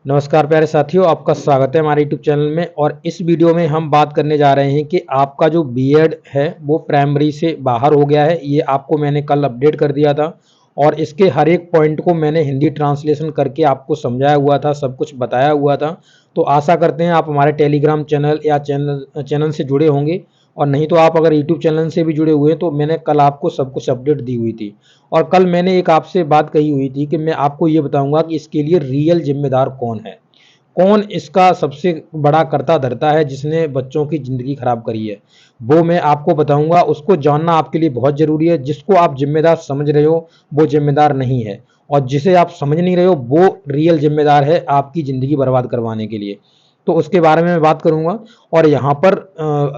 नमस्कार प्यारे साथियों, आपका स्वागत है हमारे यूट्यूब चैनल में। और इस वीडियो में हम बात करने जा रहे हैं कि आपका जो बीएड है वो प्राइमरी से बाहर हो गया है। ये आपको मैंने कल अपडेट कर दिया था और इसके हर एक पॉइंट को मैंने हिंदी ट्रांसलेशन करके आपको समझाया हुआ था, सब कुछ बताया हुआ था। तो आशा करते हैं आप हमारे टेलीग्राम चैनल या चैनल से जुड़े होंगे, और नहीं तो आप अगर यूट्यूब चैनल से भी जुड़े हुए हैं तो मैंने कल आपको सब कुछ अपडेट दी हुई थी। और कल मैंने एक आपसे बात कही हुई थी कि मैं आपको ये बताऊंगा कि इसके लिए रियल जिम्मेदार कौन है, कौन इसका सबसे बड़ा कर्ता धर्ता है जिसने बच्चों की ज़िंदगी खराब करी है। वो मैं आपको बताऊंगा, उसको जानना आपके लिए बहुत ज़रूरी है। जिसको आप जिम्मेदार समझ रहे हो वो जिम्मेदार नहीं है, और जिसे आप समझ नहीं रहे हो वो रियल जिम्मेदार है आपकी ज़िंदगी बर्बाद करवाने के लिए। तो उसके बारे में मैं बात करूंगा। और यहाँ पर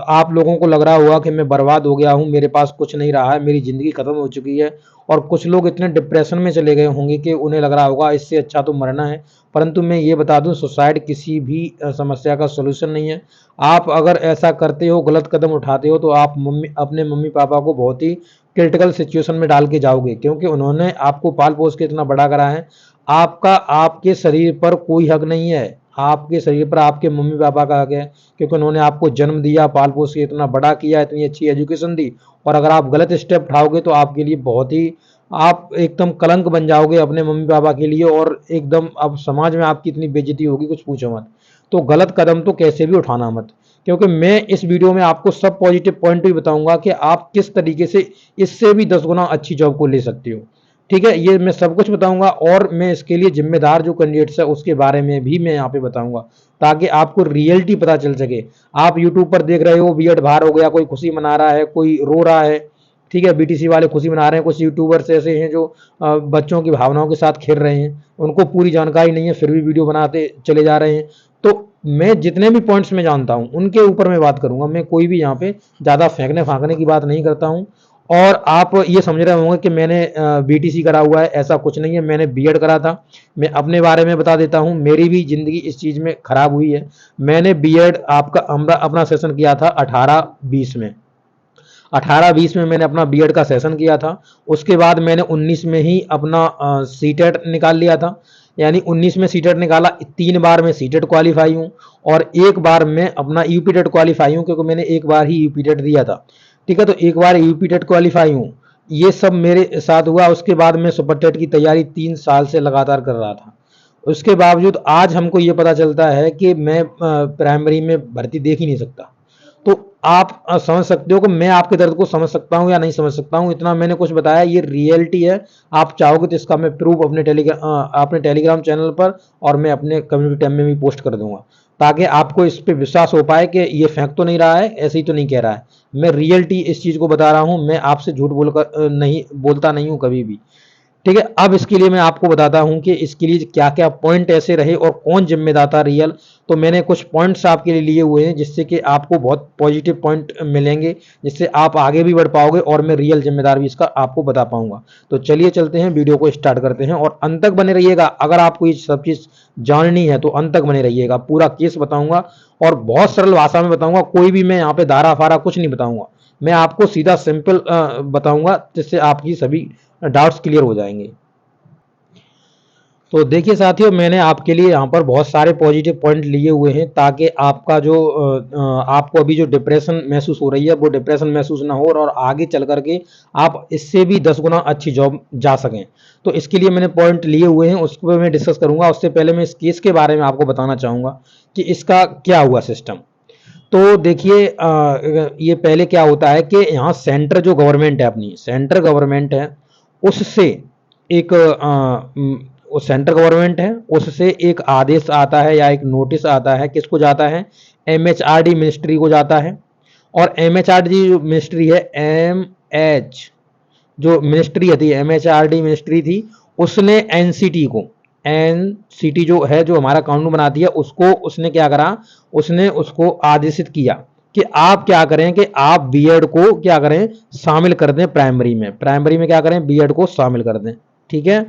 आप लोगों को लग रहा होगा कि मैं बर्बाद हो गया हूँ, मेरे पास कुछ नहीं रहा है, मेरी ज़िंदगी ख़त्म हो चुकी है। और कुछ लोग इतने डिप्रेशन में चले गए होंगे कि उन्हें लग रहा होगा इससे अच्छा तो मरना है। परंतु मैं ये बता दूं, सुसाइड किसी भी समस्या का सलूशन नहीं है। आप अगर ऐसा करते हो, गलत कदम उठाते हो, तो आप अपने मम्मी पापा को बहुत ही क्रिटिकल सिचुएशन में डाल के जाओगे, क्योंकि उन्होंने आपको पाल पोस के इतना बड़ा करा है। आपका आपके शरीर पर कोई हक नहीं है, आपके शरीर पर आपके मम्मी पापा का हक है, क्योंकि उन्होंने आपको जन्म दिया, पाल पोस के इतना बड़ा किया, इतनी अच्छी एजुकेशन दी। और अगर आप गलत स्टेप उठाओगे तो आपके लिए बहुत ही, आप एकदम कलंक बन जाओगे अपने मम्मी पापा के लिए, और एकदम अब समाज में आपकी इतनी बेइज्जती होगी कुछ पूछो मत। तो गलत कदम तो कैसे भी उठाना मत, क्योंकि मैं इस वीडियो में आपको सब पॉजिटिव पॉइंट भी बताऊंगा कि आप किस तरीके से इससे भी 10 गुना अच्छी जॉब को ले सकते हो। ठीक है, ये मैं सब कुछ बताऊंगा, और मैं इसके लिए जिम्मेदार जो कैंडिडेट्स है उसके बारे में भी मैं यहाँ पे बताऊंगा, ताकि आपको रियलिटी पता चल सके। आप यूट्यूब पर देख रहे हो बीएड बाहर हो गया, कोई खुशी मना रहा है, कोई रो रहा है। ठीक है, बीटीसी वाले खुशी मना रहे हैं, कुछ यूट्यूबर्स ऐसे हैं जो बच्चों की भावनाओं के साथ खेल रहे हैं, उनको पूरी जानकारी नहीं है फिर भी वीडियो बनाते चले जा रहे हैं। तो मैं जितने भी पॉइंट्स में जानता हूं उनके ऊपर मैं बात करूंगा। मैं कोई भी यहाँ पे ज़्यादा फेंकने फांकने की बात नहीं करता हूँ। और आप ये समझ रहे होंगे कि मैंने बीटीसी करा हुआ है, ऐसा कुछ नहीं है, मैंने बीएड करा था। मैं अपने बारे में बता देता हूँ, मेरी भी ज़िंदगी इस चीज़ में खराब हुई है। मैंने बीएड आपका अपना सेशन किया था 18-20 में। 18-20 में मैंने अपना बीएड का सेशन किया था। उसके बाद मैंने 19 में ही अपना सीटेट निकाल लिया था। यानी 19 में सीटेट निकाला, 3 बार मैं सीटेट क्वालिफाई हूँ, और एक बार मैं अपना यूपीटेट क्वालिफाई हूँ, क्योंकि मैंने एक बार ही यूपीटेट दिया था। ठीक है, तो एक बार यूपीटेट क्वालिफाई हूँ। ये सब मेरे साथ हुआ। उसके बाद मैं सुपर टेट की तैयारी 3 साल से लगातार कर रहा था। उसके बावजूद आज हमको ये पता चलता है कि मैं प्राइमरी में भर्ती देख ही नहीं सकता। तो आप समझ सकते हो कि मैं आपके दर्द को समझ सकता हूँ या नहीं समझ सकता हूँ। इतना मैंने कुछ बताया, ये रियलिटी है। आप चाहोगे तो इसका मैं प्रूफ अपने टेलीग्राम चैनल पर और मैं अपने कम्युनिटी टैब में भी पोस्ट कर दूंगा, ताकि आपको इस पे विश्वास हो पाए कि ये फेंक तो नहीं रहा है, ऐसे ही तो नहीं कह रहा है। मैं रियलिटी इस चीज़ को बता रहा हूँ, मैं आपसे झूठ बोलकर नहीं बोलता नहीं हूँ कभी भी। ठीक है, अब इसके लिए मैं आपको बताता हूं कि इसके लिए क्या क्या पॉइंट ऐसे रहे और कौन जिम्मेदार था रियल। तो मैंने कुछ पॉइंट्स आपके लिए लिए हुए हैं जिससे कि आपको बहुत पॉजिटिव पॉइंट मिलेंगे, जिससे आप आगे भी बढ़ पाओगे, और मैं रियल जिम्मेदार भी इसका आपको बता पाऊंगा। तो चलिए चलते हैं, वीडियो को स्टार्ट करते हैं, और अंत तक बने रहिएगा। अगर आपको ये सब चीज़ जाननी है तो अंत तक बने रहिएगा, पूरा केस बताऊंगा और बहुत सरल भाषा में बताऊंगा। कोई भी मैं यहाँ पे धारा फारा कुछ नहीं बताऊंगा, मैं आपको सीधा सिंपल बताऊंगा, जिससे आपकी सभी डाउट्स क्लियर हो जाएंगे। तो देखिए साथियों, मैंने आपके लिए यहाँ पर बहुत सारे पॉजिटिव पॉइंट लिए हुए हैं, ताकि आपका जो आपको अभी जो डिप्रेशन महसूस हो रही है वो डिप्रेशन महसूस ना हो, और आगे चल करके आप इससे भी 10 गुना अच्छी जॉब जा सकें। तो इसके लिए मैंने पॉइंट लिए हुए हैं, उस पर मैं डिस्कस करूंगा। उससे पहले मैं इस केस के बारे में आपको बताना चाहूँगा कि इसका क्या हुआ सिस्टम। तो देखिए, ये पहले क्या होता है कि यहाँ सेंटर जो गवर्नमेंट है, अपनी सेंट्रल गवर्नमेंट है, उससे एक वो सेंट्रल गवर्नमेंट है, उससे एक आदेश आता है या एक नोटिस आता है। किसको जाता है? एमएचआरडी मिनिस्ट्री को जाता है। और एमएचआरडी जो मिनिस्ट्री है, एम एच जो मिनिस्ट्री थी, एमएचआरडी मिनिस्ट्री थी, उसने एनसीटी को, एनसीटी जो है जो हमारा कानून बनाती है, उसको उसने क्या करा, उसने उसको आदेशित किया कि आप क्या करें, कि आप बीएड को क्या करें, शामिल कर दें प्राइमरी में। प्राइमरी में क्या करें, बीएड को शामिल कर दें। ठीक है,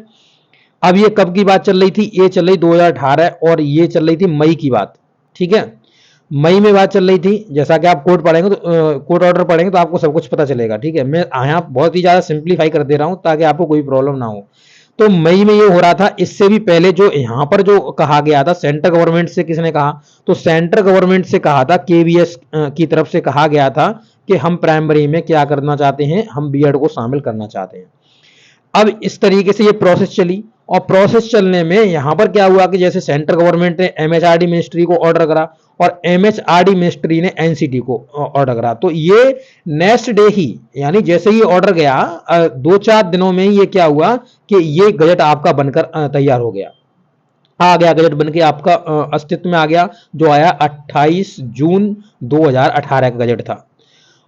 अब ये कब की बात चल रही थी? ये चल रही 2018, और ये चल रही थी मई की बात। ठीक है, मई में बात चल रही थी। जैसा कि आप कोर्ट पढ़ेंगे तो कोर्ट ऑर्डर पढ़ेंगे तो आपको सब कुछ पता चलेगा। ठीक है, मैं यहाँ बहुत ही ज़्यादा सिंप्लीफाई कर दे रहा हूँ ताकि आपको कोई प्रॉब्लम ना हो। तो मई में ये हो रहा था। इससे भी पहले जो यहाँ पर जो कहा गया था सेंट्रल गवर्नमेंट से, किसने कहा, तो सेंट्रल गवर्नमेंट से कहा था, केवीएस की तरफ से कहा गया था कि हम प्राइमरी में क्या करना चाहते हैं, हम बीएड को शामिल करना चाहते हैं। अब इस तरीके से ये प्रोसेस चली, और प्रोसेस चलने में यहां पर क्या हुआ कि जैसे सेंट्रल गवर्नमेंट ने एमएचआरडी मिनिस्ट्री को ऑर्डर करा और एमएचआरडी मिनिस्ट्री ने एनसीटी को ऑर्डर करा, तो ये नेक्स्ट डे ही, यानी जैसे ही ऑर्डर गया 2-4 दिनों में ये क्या हुआ कि ये गजट आपका बनकर तैयार हो गया, आ गया गजट बनके आपका अस्तित्व में आ गया, जो आया 28 जून 2018 का गजट था।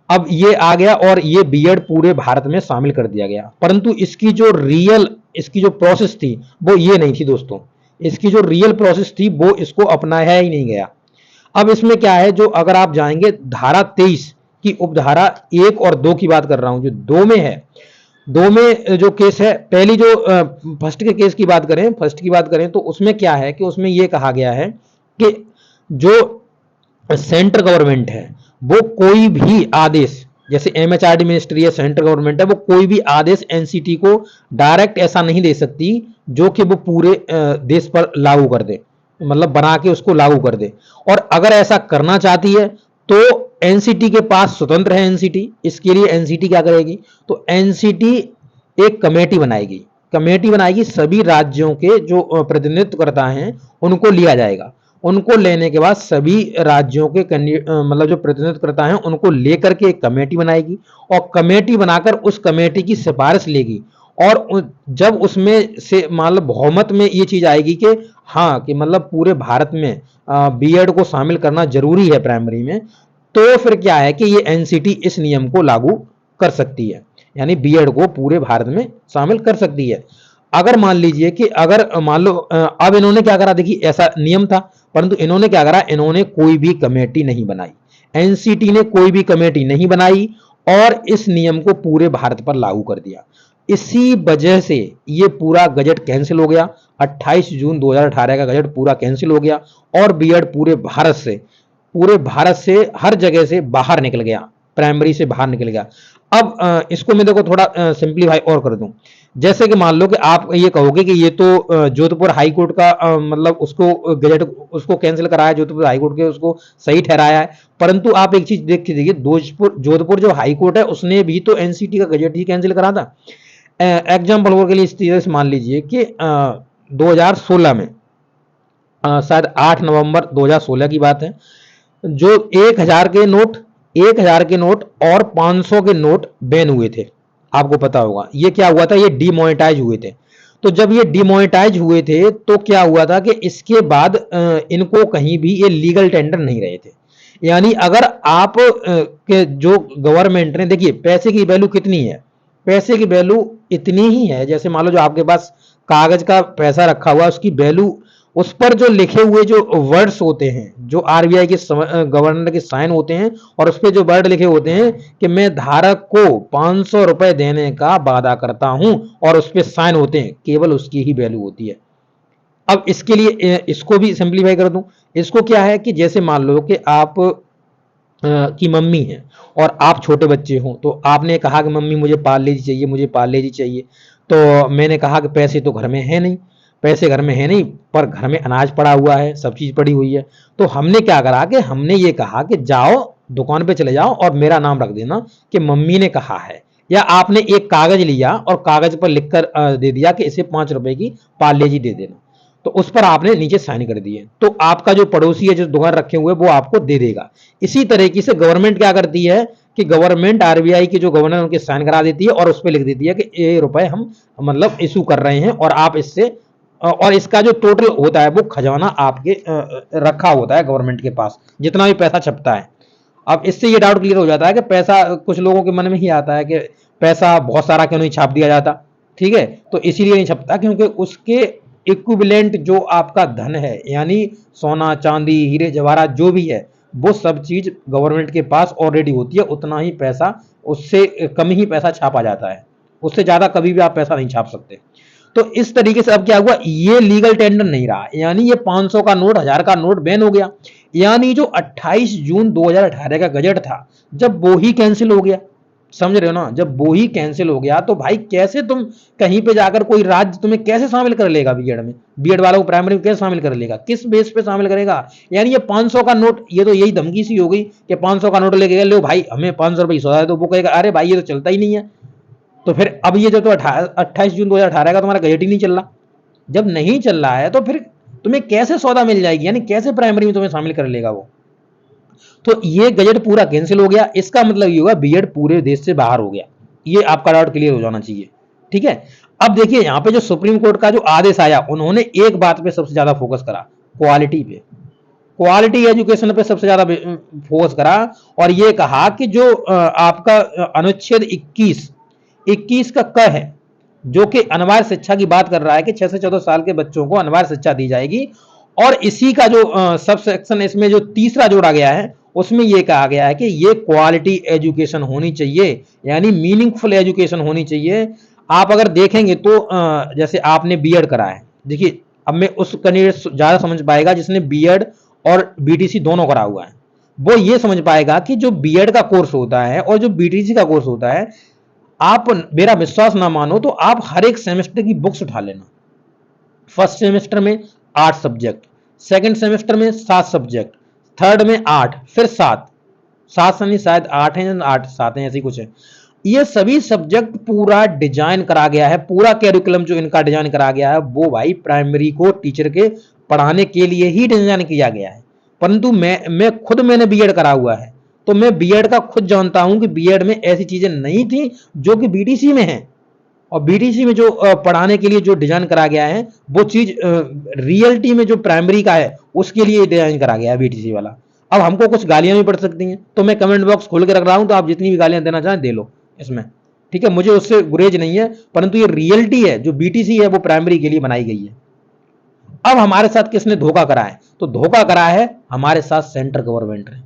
अब ये आ गया और ये बीएड पूरे भारत में शामिल कर दिया गया, परंतु इसकी जो प्रोसेस थी वो ये नहीं थी दोस्तों। इसकी जो रियल प्रोसेस थी वो इसको अपनाया ही नहीं गया। अब इसमें क्या है, जो अगर आप जाएंगे धारा 23 की उपधारा 1 और 2 की बात कर रहा हूं, जो 2 में है, 2 में जो केस है, पहली जो फर्स्ट के केस की बात करें, फर्स्ट की बात करें तो उसमें क्या है कि उसमें यह कहा गया है कि जो सेंट्रल गवर्नमेंट है वो कोई भी आदेश, जैसे एमएचआरडी मिनिस्ट्री है, सेंट्रल गवर्नमेंट है, वो कोई भी आदेश एनसीटी को डायरेक्ट ऐसा नहीं दे सकती जो कि वो पूरे देश पर लागू कर दे, मतलब बना के उसको लागू कर दे। और अगर ऐसा करना चाहती है तो एनसीटी के पास स्वतंत्र है एनसीटी, इसके लिए एनसीटी क्या करेगी, तो एनसीटी एक कमेटी बनाएगी, सभी राज्यों के जो प्रतिनिधित्व करता हैं उनको लिया जाएगा। उनको लेने के बाद सभी राज्यों के मतलब जो प्रतिनिधित्वकर्ता हैं उनको लेकर के एक कमेटी बनाएगी, और कमेटी बनाकर उस कमेटी की सिफारिश लेगी, और जब उसमें से मतलब बहुमत में ये चीज आएगी कि हाँ, कि मतलब पूरे भारत में बीएड को शामिल करना जरूरी है प्राइमरी में, तो फिर क्या है कि ये एनसीटी इस नियम को लागू कर सकती है, यानी बीएड को पूरे भारत में शामिल कर सकती है। अगर मान लीजिए कि अगर मान लो अब इन्होंने क्या करा, देखिए ऐसा नियम था, परंतु इन्होंने क्या करा, इन्होंने कोई भी कमेटी नहीं बनाई, एनसीटी ने कोई भी कमेटी नहीं बनाई और इस नियम को पूरे भारत पर लागू कर दिया। इसी वजह से ये पूरा गजट कैंसिल हो गया, 28 जून 2018 का गजट पूरा कैंसिल हो गया, और बीएड पूरे भारत से हर जगह से बाहर निकल गया, प्राइमरी से बाहर निकल गया। अब इसको मैं देखो थोड़ा सिंप्लीफाई और कर दूं, जैसे कि मान लो कि आप ये कहोगे कि ये तो जोधपुर हाई कोर्ट का मतलब उसको गजट उसको कैंसिल कराया, जोधपुर हाई कोर्ट के उसको सही ठहराया है, परंतु आप एक चीज देख के देखिए, जोधपुर जो हाई कोर्ट है उसने भी तो एनसीटी का गजट ही कैंसिल करा था। एग्जाम्पल के लिए इस तरह से मान लीजिए कि 2016 में शायद 8 नवंबर 2016 की बात है, जो 1000 के नोट और 500 के नोट बैन हुए थे, आपको पता होगा ये क्या हुआ था, ये डिमोनेटाइज हुए थे। तो जब ये डिमोनेटाइज हुए थे तो क्या हुआ था कि इसके बाद इनको कहीं भी ये लीगल टेंडर नहीं रहे थे, यानी अगर आप के जो गवर्नमेंट ने, देखिए पैसे की वैल्यू कितनी है, पैसे की वैल्यू इतनी ही है, जैसे मान लो जो आपके पास कागज का पैसा रखा हुआ है उसकी वैल्यू, उस पर जो लिखे हुए जो वर्ड्स होते हैं, जो आरबीआई के गवर्नर के साइन होते हैं, और उस पर जो वर्ड लिखे होते हैं कि मैं धारक को 500 रुपए देने का वादा करता हूं, और उस पर साइन होते हैं, केवल उसकी ही वैल्यू होती है। अब इसके लिए इसको भी सिंप्लीफाई कर दूं, इसको क्या है कि जैसे मान लो कि आप की मम्मी है और आप छोटे बच्चे हो, तो आपने कहा कि मम्मी मुझे पार्ले जी चाहिए, मुझे पार्ले जी चाहिए, तो मैंने कहा कि पैसे तो घर में है नहीं, पैसे घर में है नहीं, पर घर में अनाज पड़ा हुआ है, सब चीज पड़ी हुई है, तो हमने क्या करा कि हमने ये कहा कि जाओ दुकान पे चले जाओ और मेरा नाम रख देना कि मम्मी ने कहा है, या आपने एक कागज लिया और कागज पर लिखकर दे दिया कि इसे 5 रुपए की पार्ले जी दे देना, तो उस पर आपने नीचे साइन कर दिए, तो आपका जो पड़ोसी है जो दुकान रखे हुए वो आपको दे देगा। इसी तरीके से गवर्नमेंट क्या करती है कि गवर्नमेंट आरबीआई की जो गवर्नर उनके साइन करा देती है और उस पर लिख देती है कि ये रुपए हम मतलब इशू कर रहे हैं, और आप इससे और इसका जो टोटल होता है वो खजाना आपके रखा होता है गवर्नमेंट के पास, जितना भी पैसा छपता है। अब इससे ये डाउट क्लियर हो जाता है कि पैसा, कुछ लोगों के मन में ही आता है कि पैसा बहुत सारा क्यों नहीं छाप दिया जाता, ठीक है, तो इसीलिए नहीं छपता क्योंकि उसके इक्विवेलेंट जो आपका धन है, यानी सोना चांदी हीरे जवाहरात जो भी है, वो सब चीज गवर्नमेंट के पास ऑलरेडी होती है, उतना ही पैसा, उससे कम ही पैसा छापा जाता है, उससे ज्यादा कभी भी आप पैसा नहीं छाप सकते। तो इस तरीके से अब क्या हुआ, ये लीगल टेंडर नहीं रहा, यानी ये 500 का नोट 1000 का नोट बैन हो गया, यानी जो 28 जून 2018 का गजट था जब वो ही कैंसिल हो गया, समझ रहे हो ना। जब वो ही कैंसिल हो गया तो भाई कैसे तुम कहीं पे जाकर कोई राज्य तुम्हें कैसे शामिल कर लेगा बीएड में, बीएड वालों को प्राइमरी में कैसे शामिल कर लेगा, किस बेस पे शामिल करेगा। यानी ये 500 का नोट, ये तो यही धमकी सी हो गई कि 500 का नोट लेके गए, लो भाई हमें 500 रुपये सौदा है, तो वो कहेगा अरे भाई ये तो चलता ही नहीं है। तो फिर अब ये जो तो 28 जून 2018 का तुम्हारा गजट ही नहीं चल रहा, जब नहीं चल रहा है तो फिर तुम्हें कैसे सौदा मिल जाएगी, यानी कैसे प्राइमरी में तुम्हें शामिल कर लेगा वो। तो ये गजट पूरा कैंसिल हो गया, इसका मतलब ये होगा बीएड पूरे देश से बाहर हो गया। ये आपका डाउट क्लियर हो जाना चाहिए, ठीक है। अब देखिए यहाँ पे जो सुप्रीम कोर्ट का जो आदेश आया, उन्होंने एक बात पे सबसे ज्यादा फोकस करा, क्वालिटी पे, क्वालिटी एजुकेशन पे सबसे ज्यादा फोकस करा। और ये कहा कि जो आपका अनुच्छेद 21 का क है, जो कि अनिवार्य शिक्षा की बात कर रहा है कि 6 से 14 साल के बच्चों को अनिवार्य शिक्षा दी जाएगी। और इसी का जो सब सेक्शन इसमें जो तीसरा जोड़ा गया है, उसमें यह कहा गया है कि ये क्वालिटी एजुकेशन होनी चाहिए, यानी मीनिंगफुल एजुकेशन होनी चाहिए। आप अगर देखेंगे तो जैसे आपने बीएड करा है, देखिए अब मैं उस कैंडिडेट ज्यादा समझ पाएगा जिसने बीएड और बीटीसी दोनों करा हुआ है, वो ये समझ पाएगा कि जो बीएड का कोर्स होता है और जो बीटीसी का कोर्स होता है, आप मेरा विश्वास ना मानो तो आप हर एक सेमेस्टर की बुक्स उठा लेना। फर्स्ट सेमेस्टर में 8 सब्जेक्ट, सेकंड सेमेस्टर में 7 सब्जेक्ट, थर्ड में 8, फिर 7, 7 से नहीं शायद 8 है, 8 7 है, ऐसी कुछ है। ये सभी सब्जेक्ट पूरा डिजाइन करा गया है, पूरा कैरिकुलम जो इनका डिजाइन करा गया है वो भाई प्राइमरी को टीचर के पढ़ाने के लिए ही डिजाइन किया गया है। परंतु मैंने बीएड करा हुआ है, तो मैं बीएड का खुद जानता हूं कि बीएड में ऐसी चीजें नहीं थी जो कि बीटीसी में है। और बीटीसी में जो पढ़ाने के लिए जो डिजाइन करा गया है, वो चीज रियलिटी में जो प्राइमरी का है उसके लिए डिजाइन करा गया है बीटीसी वाला। अब हमको कुछ गालियां भी पड़ सकती हैं, तो मैं कमेंट बॉक्स खोल के रख रहा हूं, तो आप जितनी भी गालियां देना चाहें दे लो इसमें, ठीक है, मुझे उससे गुरेज नहीं है। परंतु ये रियलिटी है, जो बीटीसी है वो प्राइमरी के लिए बनाई गई है। अब हमारे साथ किसने धोखा करा है, तो धोखा करा है हमारे साथ सेंट्रल गवर्नमेंट ने।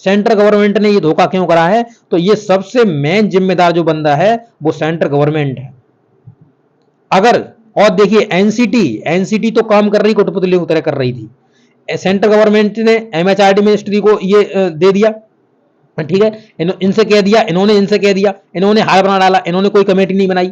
सेंट्रल गवर्नमेंट ने ये धोखा क्यों करा है, तो ये सबसे मेन जिम्मेदार जो बंदा है वो सेंट्रल गवर्नमेंट है। अगर और देखिए एनसीटी तो काम कर रही, कठपुतली की तरह कर रही थी। सेंट्रल गवर्नमेंट ने एमएचआरडी मिनिस्ट्री को ये दे दिया, ठीक है, इनसे कह दिया, इन्होंने इनसे कह दिया, इन्होंने हार बना डाला, इन्होंने कोई कमेटी नहीं बनाई,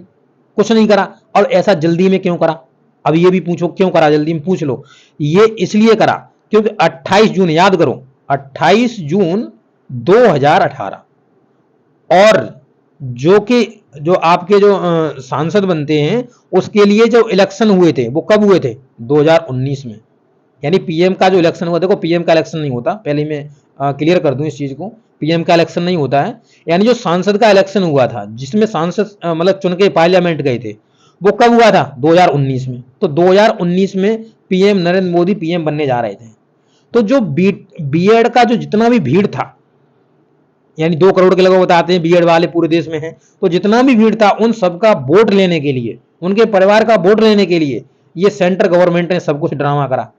कुछ नहीं करा। और ऐसा जल्दी में क्यों करा, अब ये भी पूछो क्यों करा, जल्दी में पूछ लो। ये इसलिए करा क्योंकि 28 जून याद करो, 28 जून 2018, और जो आपके जो सांसद बनते हैं उसके लिए जो इलेक्शन हुए थे वो कब हुए थे, 2019 में। यानी पीएम का जो इलेक्शन हुआ, देखो पीएम का इलेक्शन नहीं होता, पहले मैं क्लियर कर दूं इस चीज को, पीएम का इलेक्शन नहीं होता है। यानी जो सांसद का इलेक्शन हुआ था, जिसमें सांसद मतलब चुन के पार्लियामेंट गए थे, वो कब हुआ था, 2019 में। तो 2019 में पीएम नरेंद्र मोदी पीएम बनने जा रहे थे। तो जो बीएड का जो जितना भी भीड़ था, यानी 2 करोड़ के लगभग बताते हैं बीएड वाले पूरे देश में हैं, तो जितना भी भीड़ था उन सबका वोट लेने के लिए, उनके परिवार का वोट लेने के लिए ये सेंट्रल गवर्नमेंट ने सब कुछ ड्रामा करा।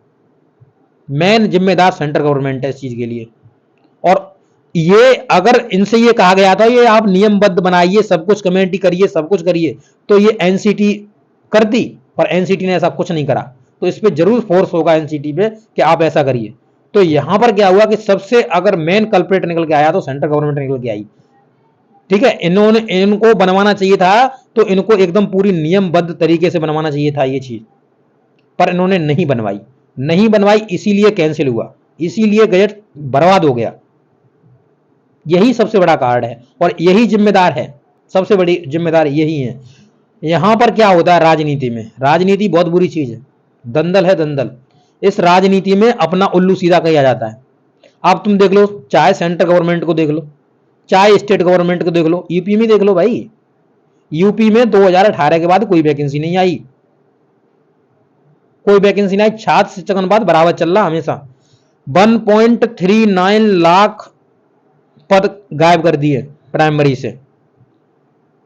मेन जिम्मेदार सेंट्रल गवर्नमेंट है इस चीज के लिए। और ये अगर इनसे ये कहा गया था ये आप नियमबद्ध बनाइए, सब कुछ कमेटी करिए, सब कुछ करिए, तो ये एनसीटी करती, पर एनसीटी ने ऐसा कुछ नहीं करा। तो इस पे जरूर फोर्स होगा एनसीटी पे कि आप ऐसा करिए। तो यहां पर क्या हुआ कि सबसे अगर मेन कल्प्रेट निकल के आया तो सेंट्रल गवर्नमेंट निकल के आई, ठीक है। इनको बनवाना चाहिए था, तो इनको एकदम पूरी नियमबद्ध तरीके से बनवाना चाहिए था ये चीज, पर इन्होंने नहीं बनवाई, इसीलिए कैंसिल हुआ, इसीलिए गजट बर्बाद हो गया। यही सबसे बड़ा कारण है और यही जिम्मेदार है, सबसे बड़ी जिम्मेदार यही है। यहां पर क्या होता है राजनीति में, राजनीति बहुत बुरी चीज है, दंदल है दंदल। इस राजनीति में अपना उल्लू सीधा किया जाता है। अब तुम देख लो, चाहे सेंट्रल गवर्नमेंट को देख लो, चाहे स्टेट गवर्नमेंट को देख लो, यूपी में देख लो भाई, यूपी में 2018 के बाद कोई वैकेंसी नहीं आई, कोई वैकेंसी नहीं आई। छात्र शिक्षक अनुपात बराबर चल रहा हमेशा, 1.39 लाख पद गायब कर दिए प्राइमरी से।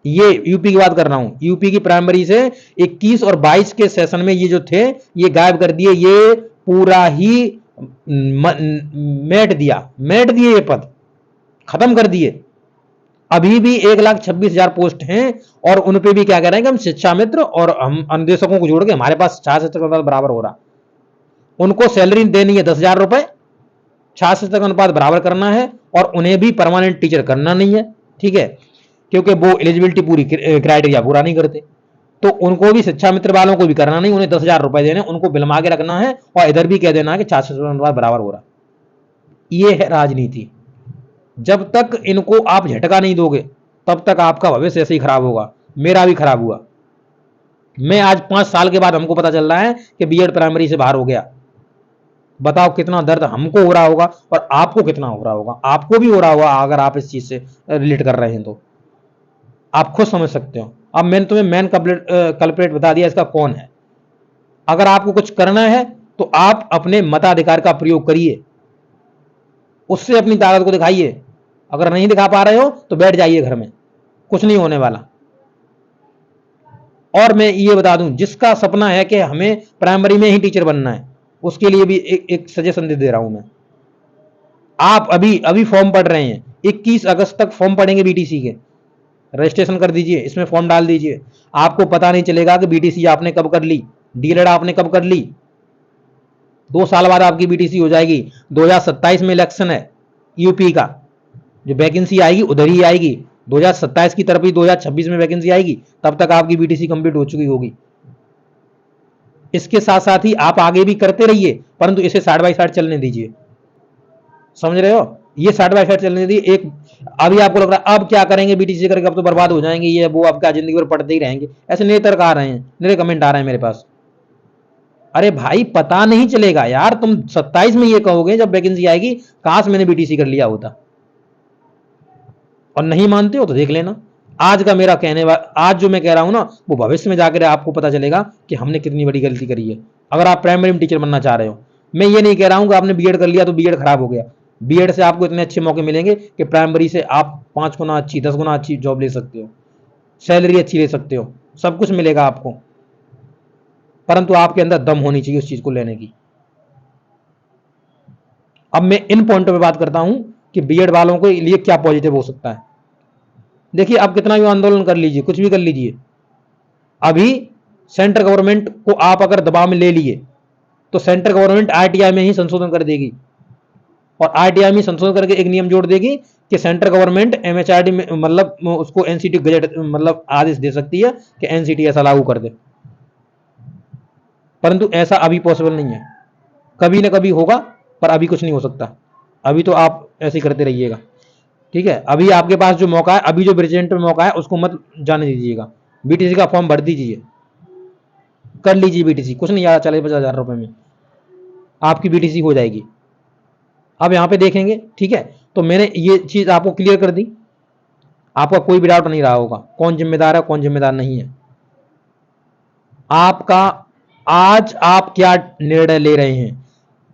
ये यूपी की बात कर रहा हूं, यूपी की प्राइमरी से 21 और 22 के सेशन में ये जो थे ये गायब कर दिए, ये पूरा ही मेट दिए, ये पद खत्म कर दिए। अभी भी 1,26,000 पोस्ट हैं और उन पे भी क्या कह रहे हैं कि हम शिक्षा मित्र और हम अनुदेशकों को जोड़ के हमारे पास छात्र शिक्षक अनुपात बराबर हो रहा। उनको सैलरी देनी है 10,000 रुपए, छात्र शिक्षक अनुपात बराबर करना है और उन्हें भी परमानेंट टीचर करना नहीं है, ठीक है। क्योंकि वो एलिजिबिलिटी पूरी क्राइटेरिया पूरा नहीं करते। तो उनको भी शिक्षा मित्र वालों को भी करना नहीं, उन्हें 10,000 रुपए देने, उनको बिलमा के रखना है और इधर भी कह देना है कि छात्र बराबर हो रहा। ये है राजनीति। जब तक इनको आप झटका नहीं दोगे तब तक आपका भविष्य ऐसे ही खराब होगा। मेरा भी खराब हुआ। मैं आज 5 साल के बाद हमको पता चल रहा है कि बीएड प्राइमरी से बाहर हो गया। बताओ कितना दर्द हमको हो रहा होगा और आपको कितना हो रहा होगा। आपको भी हो रहा होगा अगर आप इस चीज से रिलेट कर रहे हैं तो आप खुद समझ सकते हो। अब मैंने तुम्हें मेन कल्प्रेट बता दिया, इसका कौन है। अगर आपको कुछ करना है तो आप अपने मताधिकार का प्रयोग करिए, उससे अपनी ताकत को दिखाइए। अगर नहीं दिखा पा रहे हो तो बैठ जाइए घर में, कुछ नहीं होने वाला। और मैं ये बता दूं, जिसका सपना है कि हमें प्राइमरी में ही टीचर बनना है, उसके लिए भी एक सजेशन दे रहा हूं मैं। आप अभी फॉर्म पढ़ रहे हैं, 21 अगस्त तक फॉर्म पढ़ेंगे बीटीसी के, रजिस्ट्रेशन कर दीजिए, इसमें फॉर्म डाल दीजिए। आपको पता नहीं चलेगा कि बीटीसी आपने कब कर ली, डीएलएड आपने कब कर ली। 2 साल बाद आपकी बीटीसी हो जाएगी। 2027 में इलेक्शन है यूपी का, जो वैकेंसी आएगी उधर ही आएगी। 2027 की तरफ ही 2026 में वैकेंसी आएगी, तब तक आपकी बीटीसी कंप्लीट हो चुकी होगी। इसके साथ साथ ही आप आगे भी करते रहिए, परंतु इसे साइड बाय साइड चलने दीजिए। समझ रहे हो, ये साइड बाय साइड चलने दीजिए। एक अभी आपको लग रहा है अब क्या करेंगे बीटीसी करके, अब तो बर्बाद हो जाएंगे, ये वो, अब क्या जिंदगी भर पढ़ते ही रहेंगे, ऐसे नए तर्क आ रहे हैं, नए कमेंट आ रहे हैं मेरे पास। अरे भाई पता नहीं चलेगा यार, तुम 27 में ये कहोगे जब वैकेंसी आएगी, काश मैंने बीटीसी कर लिया होता। और नहीं मानते हो तो देख लेना, आज का मेरा आज जो मैं कह रहा हूं ना, वो भविष्य में जाकर आपको पता चलेगा कि हमने कितनी बड़ी गलती करी है। अगर आप प्राइमरी में टीचर बनना चाह रहे हो, मैं ये नहीं कह रहा हूं कि आपने बीएड कर लिया तो बीएड खराब हो गया। बीएड से आपको इतने अच्छे मौके मिलेंगे कि प्राइमरी से आप 5 गुना अच्छी, 10 गुना अच्छी जॉब ले सकते हो, सैलरी अच्छी ले सकते हो, सब कुछ मिलेगा आपको। परंतु आपके अंदर दम होनी चाहिए उस चीज को लेने की। अब मैं इन पॉइंटों पे बात करता हूं कि बीएड वालों के लिए क्या पॉजिटिव हो सकता है। देखिए, आप कितना भी आंदोलन कर लीजिए, कुछ भी कर लीजिए, अभी सेंट्रल गवर्नमेंट को आप अगर दबाव में ले लिए तो सेंट्रल गवर्नमेंट आरटीआई में ही संशोधन कर देगी, और आरटीआई में संशोधन करके एक नियम जोड़ देगी कि सेंट्रल गवर्नमेंट एमएचआरडी में, मतलब उसको एनसीटी गजट, मतलब आदेश दे सकती है कि एनसीटी ऐसा लागू कर दे। परंतु ऐसा अभी पॉसिबल नहीं है, कभी ना कभी होगा, पर अभी कुछ नहीं हो सकता। अभी तो आप ऐसे ही करते रहिएगा, ठीक है। अभी आपके पास जो मौका है, अभी जो प्रेजेंट में मौका है, उसको मत जाने दीजिएगा। बीटीसी का फॉर्म भर दीजिए, कर लीजिए बीटीसी, कुछ नहीं, 40-50 हज़ार रुपए में आपकी बीटीसी हो जाएगी। अब यहां पे देखेंगे, ठीक है। तो मैंने ये चीज आपको क्लियर कर दी, आपका कोई भी डाउट नहीं रहा होगा कौन जिम्मेदार है कौन जिम्मेदार नहीं है। आपका आज आप क्या निर्णय ले रहे हैं,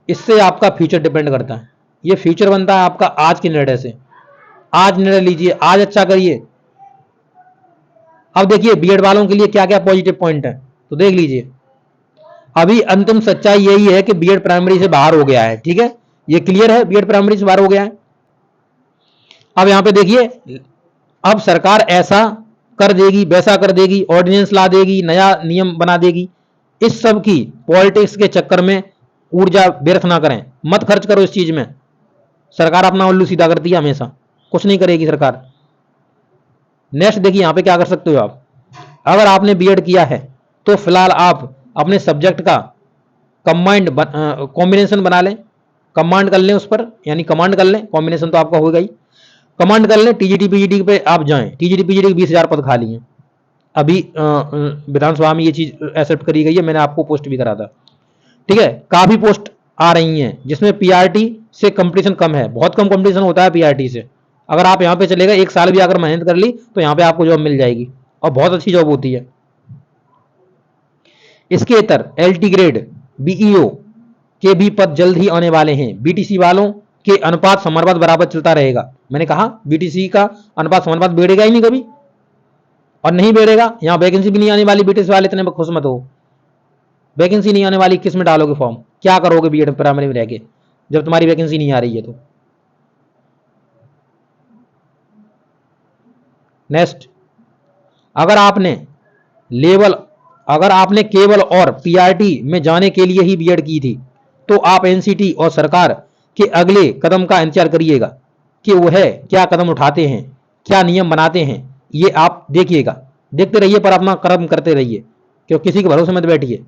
इससे आपका फ्यूचर डिपेंड करता है। ये फ्यूचर बनता है आपका आज के निर्णय से। आज निर्णय लीजिए, आज अच्छा करिए। अब देखिए बीएड वालों के लिए क्या क्या पॉजिटिव पॉइंट है, तो देख लीजिए। अभी अंतिम सच्चाई यही है कि बीएड प्राइमरी से बाहर हो गया है, ठीक है, ये क्लियर है, बीएड प्राइमरी से बाहर हो गया है। अब यहां पे देखिए, अब सरकार ऐसा कर देगी, वैसा कर देगी, ऑर्डिनेंस ला देगी, नया नियम बना देगी। इस सब की पॉलिटिक्स के चक्कर में ऊर्जा व्यर्थ ना करें, मत खर्च करो इस चीज में। सरकार अपना उल्लू सीधा करती है हमेशा, कुछ नहीं करेगी सरकार। नेक्स्ट देखिए, यहां पे क्या कर सकते हो आप। अगर आपने बीएड किया है तो फिलहाल आप अपने सब्जेक्ट का कंबाइंड कॉम्बिनेशन बना लें, कमांड कर लें उस पर, यानी कमांड कर लें, कॉम्बिनेशन तो आपका होगा ही, कमांड कर लें। टीजीटी पीजीटी पे आप जाएं, टीजीटी पीजीटी के 20,000 पद खाली हैं। अभी विधानसभा में ये चीज एक्सेप्ट करी गई है, मैंने आपको पोस्ट भी करा था, ठीक है। काफी पोस्ट आ रही हैं जिसमें पीआरटी से कंपटीशन कम है, बहुत कम कंपटीशन होता है पीआरटी से। अगर आप यहाँ पे चलेगा, 1 साल भी अगर मेहनत कर ली तो यहाँ पे आपको जॉब मिल जाएगी, और बहुत अच्छी जॉब होती है। इसके इतर एलटी ग्रेड, बीईओ के भी पद जल्द ही आने वाले हैं। बीटीसी वालों के अनुपात समानुपात बराबर चलता रहेगा। मैंने कहा बीटीसी का अनुपात समानुपात बढ़ेगा ही नहीं कभी, और नहीं बढ़ेगा। यहां वैकेंसी भी नहीं आने वाली, बीटीसी वाले इतने खुश मत हो, वैकेंसी नहीं आने वाली, किस में डालोगे फॉर्म, क्या करोगे बीएड प्राइमरी में रह के जब तुम्हारी वैकेंसी नहीं आ रही है तो। नेक्स्ट, अगर आपने केवल और पीआरटी में जाने के लिए ही बीएड की थी तो आप एनसीटी और सरकार के अगले कदम का इंतजार करिएगा कि वह क्या कदम उठाते हैं, क्या नियम बनाते हैं, ये आप देखिएगा, देखते रहिए पर अपना कर्म करते रहिए, क्यों किसी के भरोसे मत बैठिए।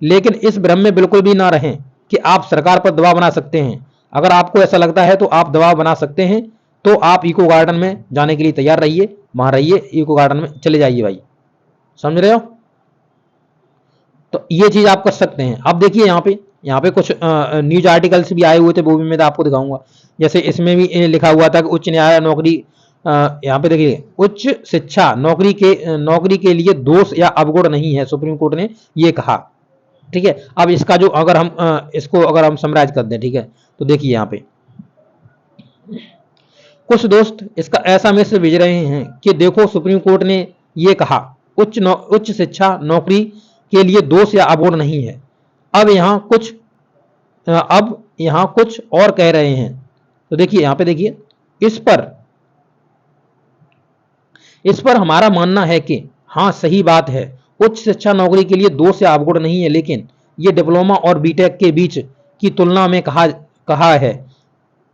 लेकिन इस भ्रम में बिल्कुल भी ना रहें कि आप सरकार पर दबाव बना सकते हैं। अगर आपको ऐसा लगता है तो आप दबाव बना सकते हैं, तो आप इको गार्डन में जाने के लिए तैयार रहिए, वहां रहिए, इको गार्डन में चले जाइए भाई, समझ रहे हो। तो ये चीज आप कर सकते हैं। अब देखिए यहाँ पे कुछ न्यूज आर्टिकल्स भी आए हुए थे, वो भी मैं तो आपको दिखाऊंगा। जैसे इसमें भी लिखा हुआ था कि उच्च न्यायालय नौकरी, यहाँ पे देखिए, उच्च शिक्षा नौकरी के लिए दोष या अवगुण नहीं है, सुप्रीम कोर्ट ने ये कहा। ठीक है, अब इसका जो अगर हम इसको अगर हम समराइज कर दें, ठीक है, तो देखिए यहाँ पे कुछ दोस्त इसका ऐसा मैसेज भेज रहे हैं कि देखो सुप्रीम कोर्ट ने ये कहा, उच्च शिक्षा नौकरी के लिए दोष या अवगुण नहीं है। अब यहाँ कुछ और कह रहे हैं। तो देखिए यहाँ पे देखिए, इस पर इस पर हमारा मानना है कि हाँ सही बात है, उच्च शिक्षा नौकरी के लिए दोष या अवगुण नहीं है, लेकिन ये डिप्लोमा और बीटेक के बीच की तुलना में कहा है,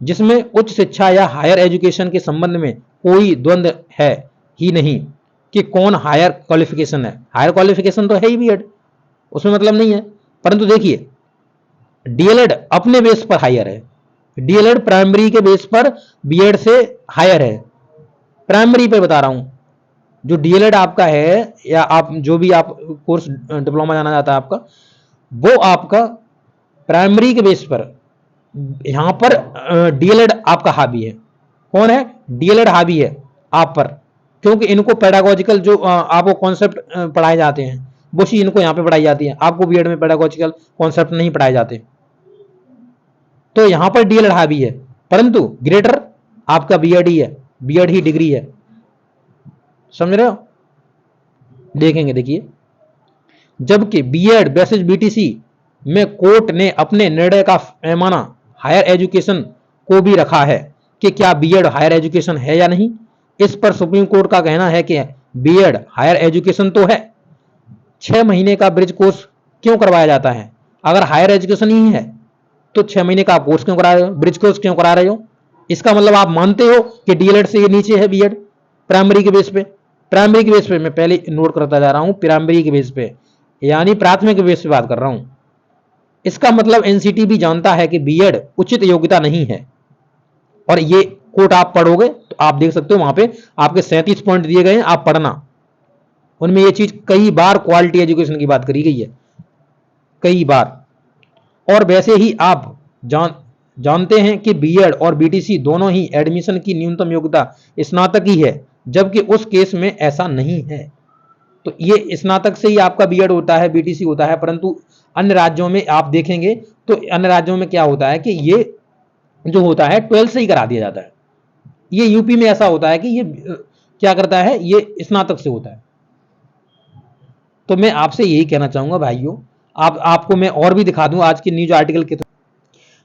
जिसमें उच्च शिक्षा या हायर एजुकेशन के संबंध में कोई द्वंद्व है ही नहीं कि कौन हायर क्वालिफिकेशन है। हायर क्वालिफिकेशन तो है ही बीएड, उसमें मतलब नहीं है। परंतु देखिए, डीएलएड अपने बेस पर हायर है, डीएलएड प्राइमरी के बेस पर बीएड से हायर है। प्राइमरी पे बता रहा हूं, जो डीएलएड आपका है या आप जो भी आप कोर्स डिप्लोमा जाना चाहता है आपका, वो आपका प्राइमरी के बेस पर, यहां पर डीएलएड आपका हावी है। कौन है? डीएलएड हावी है आप पर, क्योंकि इनको पेडागोजिकल जो आपको कॉन्सेप्ट पढ़ाए जाते हैं, वो चीज इनको यहाँ पे पढ़ाई जाती है। आपको बीएड में पेडागोजिकल कॉन्सेप्ट नहीं पढ़ाए जाते, तो यहां पर डीएलएड हावी है। परंतु ग्रेटर आपका बीएड ही है, बीएड ही डिग्री है, समझ रहे हो। देखेंगे, देखिए, जबकि बीएड वर्सेस बीटीसी में कोर्ट ने अपने निर्णय का पैमाना हायर एजुकेशन को भी रखा है कि क्या बीएड हायर एजुकेशन है या नहीं। इस पर सुप्रीम कोर्ट का कहना है कि बीएड हायर एजुकेशन तो है। 6 महीने का ब्रिज कोर्स क्यों करवाया जाता है? अगर हायर एजुकेशन ही है तो 6 महीने का कोर्स क्यों करा रहे हो, ब्रिज कोर्स क्यों करा रहे हो? इसका मतलब आप मानते हो कि डीएलएड से ये नीचे है बीएड प्राइमरी के बेस पे। प्राइमरी के बेस पे मैं पहले नोट करता जा रहा हूं, प्राइमरी के बेस पे यानी प्राथमिक बेस पे बात कर रहा हूं। इसका मतलब एनसीटी भी जानता है कि बीएड उचित योग्यता नहीं है। और ये कोट आप पढ़ोगे तो आप देख सकते हो, वहां पे आपके 37 पॉइंट दिए गए हैं, आप पढ़ना। उनमें ये चीज कई बार क्वालिटी एजुकेशन की बात करी गई है, कई बार। और वैसे ही आप जानते हैं कि बीएड और बीटीसी दोनों ही एडमिशन की न्यूनतम योग्यता स्नातक ही है, जबकि उस केस में ऐसा नहीं है। तो ये स्नातक से ही आपका बीएड होता है, बीटीसी होता है। परंतु अन्य राज्यों में आप देखेंगे तो अन्य राज्यों में क्या होता है कि ये जो होता है 12 से ही करा दिया जाता है। ये यूपी में ऐसा होता है कि ये क्या करता है, ये स्नातक से होता है। तो मैं आपसे यही कहना चाहूंगा भाइयों, आपको मैं और भी दिखा दूं आज के न्यूज आर्टिकल के।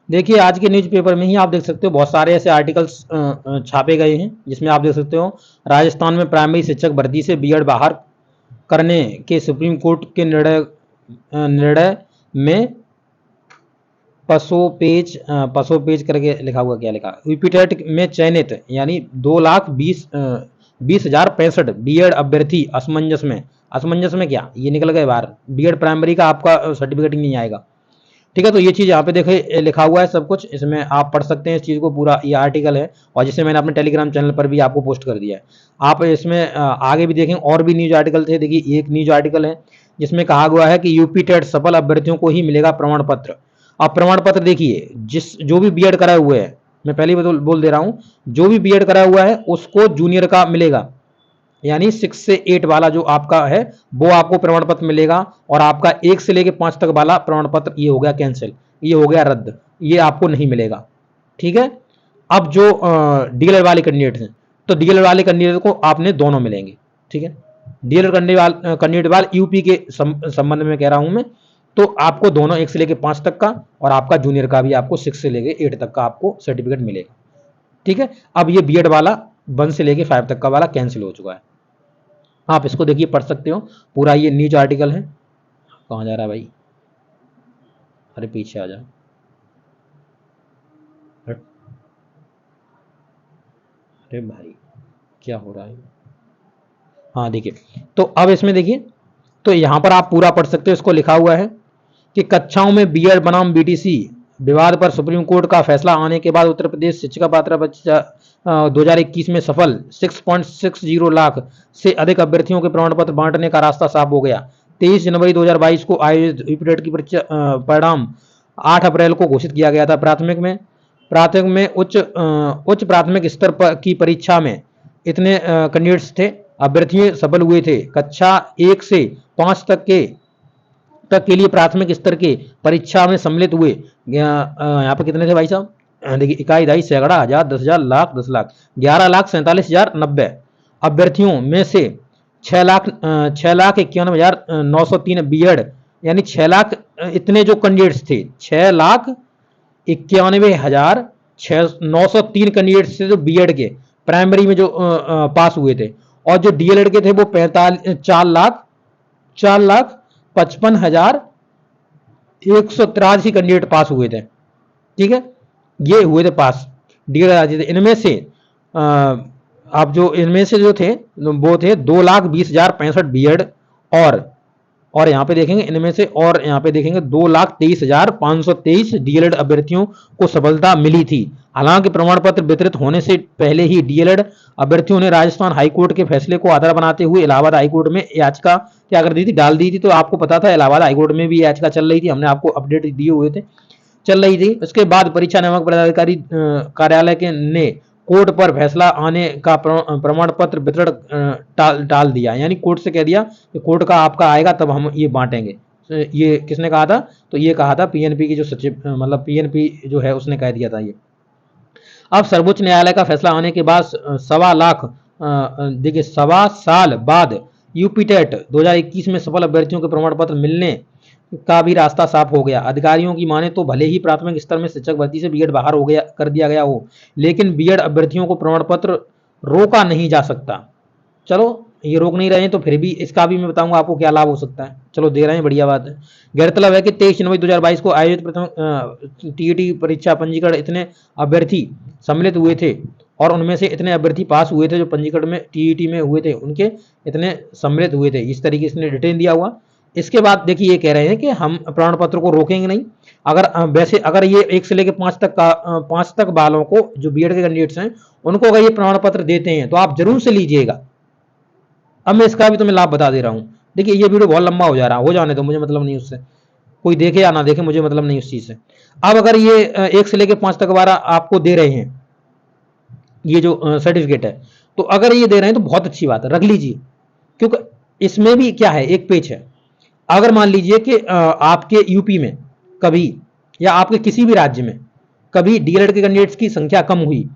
देखिए, आज के न्यूज़पेपर में ही आप देख सकते हो बहुत सारे ऐसे आर्टिकल्स छापे गए हैं, जिसमें आप देख सकते हो राजस्थान में प्राइमरी शिक्षक भर्ती से बीएड बाहर करने के सुप्रीम कोर्ट के निर्णय में पसोपेज करके लिखा हुआ, क्या लिखा, यूपीटेट में चयनित यानी 2,20,65 बीएड अभ्यर्थी असमंजस में क्या ये निकल गए बाहर, बीएड प्राइमरी का आपका सर्टिफिकेट ही नहीं आएगा। ठीक है, तो ये चीज़ यहाँ पे देखे लिखा हुआ है सब कुछ, इसमें आप पढ़ सकते हैं इस चीज़ को, पूरा ये आर्टिकल है, और जिसे मैंने अपने टेलीग्राम चैनल पर भी आपको पोस्ट कर दिया है। आप इसमें आगे भी देखें, और भी न्यूज आर्टिकल थे। देखिए, एक न्यूज आर्टिकल है जिसमें कहा हुआ है कि यूपी टेट सफल अभ्यर्थियों को ही मिलेगा प्रमाण पत्र। अब प्रमाण पत्र देखिए, जो भी बीएड कराए हुए हैं, मैं पहले ही बोल दे रहा हूँ, जो भी बीएड कराया हुआ है उसको जूनियर का मिलेगा, यानी 6 से 8 वाला जो आपका है वो आपको प्रमाण पत्र मिलेगा, और आपका 1 से लेकर 5 तक वाला प्रमाण पत्र ये हो गया कैंसिल, ये हो गया रद्द, ये आपको नहीं मिलेगा। ठीक है, अब जो डीएलएड वाले कैंडिडेट हैं, तो डीएलएड वाले कैंडिडेट को आपने दोनों मिलेंगे। ठीक है, डीएलएड कैंडिडेट वाले यूपी के संबंध में कह रहा हूं मैं, तो आपको दोनों 1 से लेकर 5 तक का, और आपका जूनियर का भी आपको 6 से लेकर 8 तक का आपको सर्टिफिकेट मिलेगा। ठीक है, अब ये बीएड वाला 1 से लेकर 5 तक का वाला कैंसिल हो चुका है। आप इसको देखिए, पढ़ सकते हो, पूरा ये न्यूज आर्टिकल है। कहाँ जा रहा है भाई, अरे पीछे आ जा। अरे भाई, क्या हो रहा है। हाँ देखिए, तो अब इसमें देखिए, तो यहाँ पर आप पूरा पढ़ सकते हो। इसको लिखा हुआ है कि कक्षाओं में बीएड बनाम बीटीसी विवाद पर सुप्रीम कोर्ट का फैसला आने के बाद उत्तर प्रदेश शिक्षक पात्रता परीक्षा 2021 में सफल 6.60 लाख से अधिक अभ्यर्थियों के प्रमाण पत्र बांटने का रास्ता साफ हो गया। 23 जनवरी 2022 को आयोजित यूपीटेट की परीक्षा परिणाम 8 अप्रैल को घोषित किया गया था। प्राथमिक में उच्च प्राथमिक स्तर पर की परीक्षा में इतने कैंडिडेट्स थे, अभ्यर्थी सफल हुए थे। कक्षा 1 से 5 तक के लिए प्राथमिक स्तर के परीक्षा में सम्मिलित हुए यहाँ पर कितने थे भाई साहब? देखिए, इकाई, दहाई, सैकड़ा, हजार, 10,000, लाख, 10 लाख, 11,47,990 अभ्यर्थियों में से 6,91,903 बीएड, यानी 6 लाख इतने जो कैंडिडेट्स थे, 6,91,903 कैंडिडेट्स थे जो बीएड के प्राइमरी में जो पास हुए थे, और जो डीएलएड के थे वो 4,55,183 कैंडिडेट पास हुए थे। ठीक है, ये हुए थे पास, डीएलएड थे। इनमें से अब जो इनमें से जो थे वो थे 2,20,065 बीएड, और यहाँ पे देखेंगे इनमें से, और यहाँ पे देखेंगे 2,23,523 डीएलएड अभ्यर्थियों को सफलता मिली थी। हालांकि प्रमाण पत्र वितरित होने से पहले ही डीएलएड अभ्यर्थियों ने राजस्थान हाईकोर्ट के फैसले को आधार बनाते हुए इलाहाबाद हाईकोर्ट में याचिका क्या कर दी थी, डाल दी थी। तो आपको पता था इलाहाबाद हाईकोर्ट में भी याचिका चल रही थी, हमने आपको अपडेट दिए हुए थे, चल रही थी। उसके बाद परीक्षा नियामक पदाधिकारी कार्यालय के ने कोर्ट पर फैसला आने का प्रमाण पत्र वितरण टाल दिया, यानी कोर्ट से कह दिया कि कोर्ट का आपका आएगा तब हम ये बांटेंगे। ये किसने कहा था? तो ये कहा था पीएनपी की जो सचिव, मतलब पीएनपी जो है उसने कह दिया था ये। अब सर्वोच्च न्यायालय का फैसला आने के बाद 1.25 लाख देखिए 1.25 साल बाद यूपीटेट 2021 में सफल अभ्यर्थियों के प्रमाण पत्र मिलने का भी रास्ता साफ हो गया। अधिकारियों की माने तो भले ही प्राथमिक स्तर में शिक्षक भर्ती से बीएड बाहर हो गया कर दिया गया हो, लेकिन बीएड अभ्यर्थियों को प्रमाण पत्र रोका नहीं जा सकता। चलो, ये रोक नहीं रहे हैं तो फिर भी इसका भी मैं बताऊंगा आपको क्या लाभ हो सकता है। चलो, दे रहे हैं, बढ़िया बात है। गौरतलब है कि 23 जनवरी 2022 को आयोजित प्रथम टीईटी परीक्षा पंजीकरण इतने अभ्यर्थी सम्मिलित हुए थे, और उनमें से इतने अभ्यर्थी पास हुए थे जो पंजीकरण में टीईटी में हुए थे, उनके इतने सम्मिलित हुए थे। इस तरीके से रिटेन दिया हुआ। इसके बाद देखिए ये कह रहे हैं कि हम प्रमाण पत्र को रोकेंगे नहीं। अगर वैसे अगर ये 1 से लेकर 5 तक वालों को, जो बीएड के कैंडिडेट्स हैं, उनको अगर ये प्रमाण पत्र देते हैं तो आप जरूर से लीजिएगा। अब मैं इसका भी तुम्हें लाभ बता दे रहा हूँ। देखिए, ये वीडियो बहुत लंबा हो जा रहा है, हो जाने तो, मुझे मतलब नहीं उससे, कोई देखे या ना देखे, मुझे मतलब नहीं उस चीज से। अब अगर ये 1 से लेकर 5 तक वाला आपको दे रहे हैं, ये जो सर्टिफिकेट है, तो अगर ये दे रहे हैं तो बहुत अच्छी बात है, रख लीजिए। क्योंकि इसमें भी क्या है, एक पेज है। अगर मान लीजिए कि आपके यूपी में कभी, या आपके किसी भी राज्य में कभी डीएलएड के कैंडिडेट्स की संख्या कम हुई,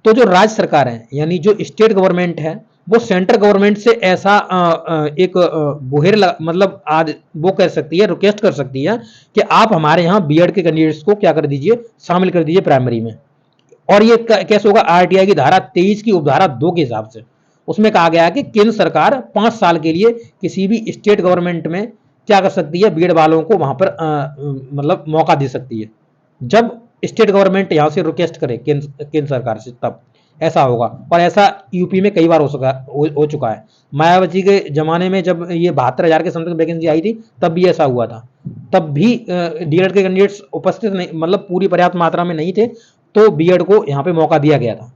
तो जो राज्य सरकार है, यानी जो स्टेट गवर्नमेंट है, वो सेंट्रल गवर्नमेंट से ऐसा एक गुहार मतलब आज वो कर सकती है, रिक्वेस्ट कर सकती है कि आप हमारे यहाँ बीएड के कैंडिडेट्स को क्या कर दीजिए, शामिल कर दीजिए प्राइमरी में। और ये कैसे होगा? आरटीआई की धारा 23 की उपधारा 2 के हिसाब से उसमें कहा गया है कि केंद्र सरकार 5 साल के लिए किसी भी स्टेट गवर्नमेंट में क्या कर सकती है, बीएड वालों को वहां पर मतलब मौका दे सकती है, जब स्टेट गवर्नमेंट यहां से रिक्वेस्ट करे केंद्र सरकार से, तब ऐसा होगा। और ऐसा यूपी में कई बार हो चुका है। मायावती के जमाने में जब ये 72,000 के समथिंग वैकेंसी आई थी, तब भी ऐसा हुआ था। तब भी डीएड के कैंडिडेट्स उपस्थित नहीं, मतलब पूरी पर्याप्त मात्रा में नहीं थे, तो बीएड को यहाँ पे मौका दिया गया था।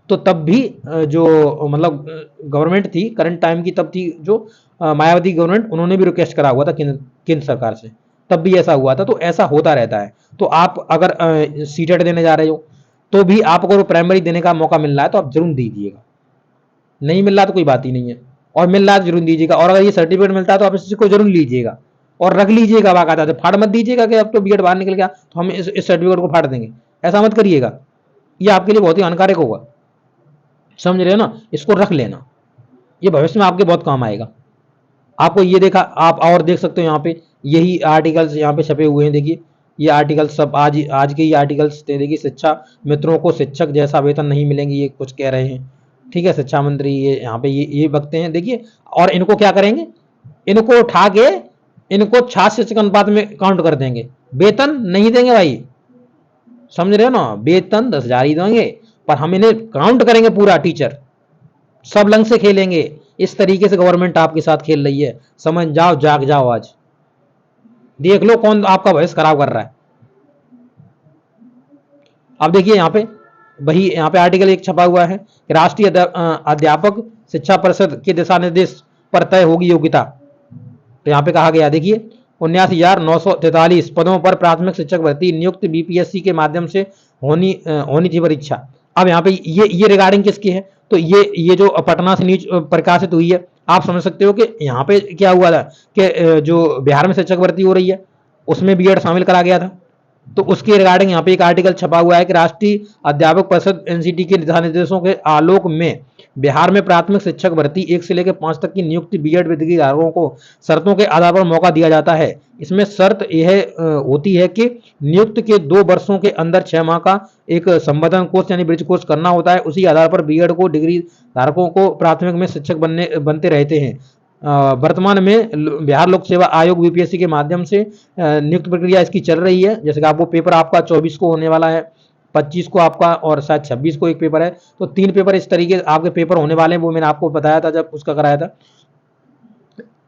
तो तब भी जो मतलब गवर्नमेंट थी करंट टाइम की, तब थी जो मायावती गवर्नमेंट, उन्होंने भी रिक्वेस्ट करा हुआ था केंद्र सरकार से, तब भी ऐसा हुआ था। तो ऐसा होता रहता है। तो आप अगर सीटेट देने जा रहे हो, तो भी आप अगर प्राइमरी देने का मौका मिल रहा है तो आप जरूर दीजिएगा। नहीं मिल रहा तो कोई बात ही नहीं है, और मिल रहा है तो जरूर दीजिएगा। और अगर ये सर्टिफिकेट मिलता है तो आप इसको जरूर लीजिएगा और रख लीजिएगा बाकायदा। फाड़ मत दीजिएगा कि अब तो बीएड बाहर निकल गया तो हम इस सर्टिफिकेट को फाड़ देंगे, ऐसा मत करिएगा। ये आपके लिए बहुत ही हानिकारक होगा, समझ रहे हो ना? इसको रख लेना, ये भविष्य में आपके बहुत काम आएगा। आपको ये देखा, आप और देख सकते हो यहाँ पे यही आर्टिकल्स यहाँ पे छपे हुए हैं। देखिए, ये आर्टिकल्स सब आज के ही आर्टिकल्स थे। देखिए, शिक्षा मित्रों को शिक्षक जैसा वेतन नहीं मिलेंगे, ये कुछ कह रहे हैं। ठीक है, शिक्षा मंत्री ये यहाँ पे ये बकते हैं। देखिए, और इनको क्या करेंगे, इनको उठा के इनको छात्र शिक्षक अनुपात में काउंट कर देंगे, वेतन नहीं देंगे भाई, समझ रहे हो ना? वेतन 10,000 ही देंगे, पर हम इन्हें काउंट करेंगे पूरा, टीचर सब लंग से खेलेंगे इस तरीके से गवर्नमेंट आपके साथ खेल रही है। समझ जाओ, जाग जाओ, आज देख लो कौन आपका भविष्य खराब कर रहा है। अब देखिए यहाँ पे वही यहाँ पे आर्टिकल एक छपा हुआ है कि राष्ट्रीय अध्यापक शिक्षा परिषद के दिशा निर्देश पर तय होगी योग्यता। तो यहाँ पे कहा गया, देखिए 79,943 पदों पर प्राथमिक शिक्षक भर्ती नियुक्त बीपीएससी के माध्यम से होनी थी परीक्षा। अब यहाँ पे ये रिगार्डिंग किसकी है, तो ये जो पटना से न्यूज प्रकाशित हुई है, आप समझ सकते हो कि यहाँ पे क्या हुआ था कि जो बिहार में शिक्षक भर्ती हो रही है उसमें बीएड शामिल करा गया था। तो उसके रिगार्डिंग यहाँ पे एक आर्टिकल छपा हुआ है कि राष्ट्रीय अध्यापक परिषद एनसीटी के दिशा निर्देशों के आलोक में बिहार में प्राथमिक शिक्षक भर्ती 1 से लेकर 5 तक की नियुक्ति बीएड विधिधारकों को शर्तों के आधार पर मौका दिया जाता है। इसमें शर्त यह होती है कि नियुक्त के 2 वर्षों के अंदर 6 माह का एक संवर्धन कोर्स यानी ब्रिज कोर्स करना होता है। उसी आधार पर बीएड को डिग्री धारकों को प्राथमिक में शिक्षक बनते रहते हैं। वर्तमान में बिहार लोक सेवा आयोग बीपीएससी के माध्यम से नियुक्त प्रक्रिया इसकी चल रही है। जैसे कि आपको पेपर आपका 24 को होने वाला है, 25 को आपका और शायद 26 को एक पेपर है। तो 3 पेपर इस तरीके आपके पेपर होने वाले हैं, वो मैंने आपको बताया था जब उसका कराया था।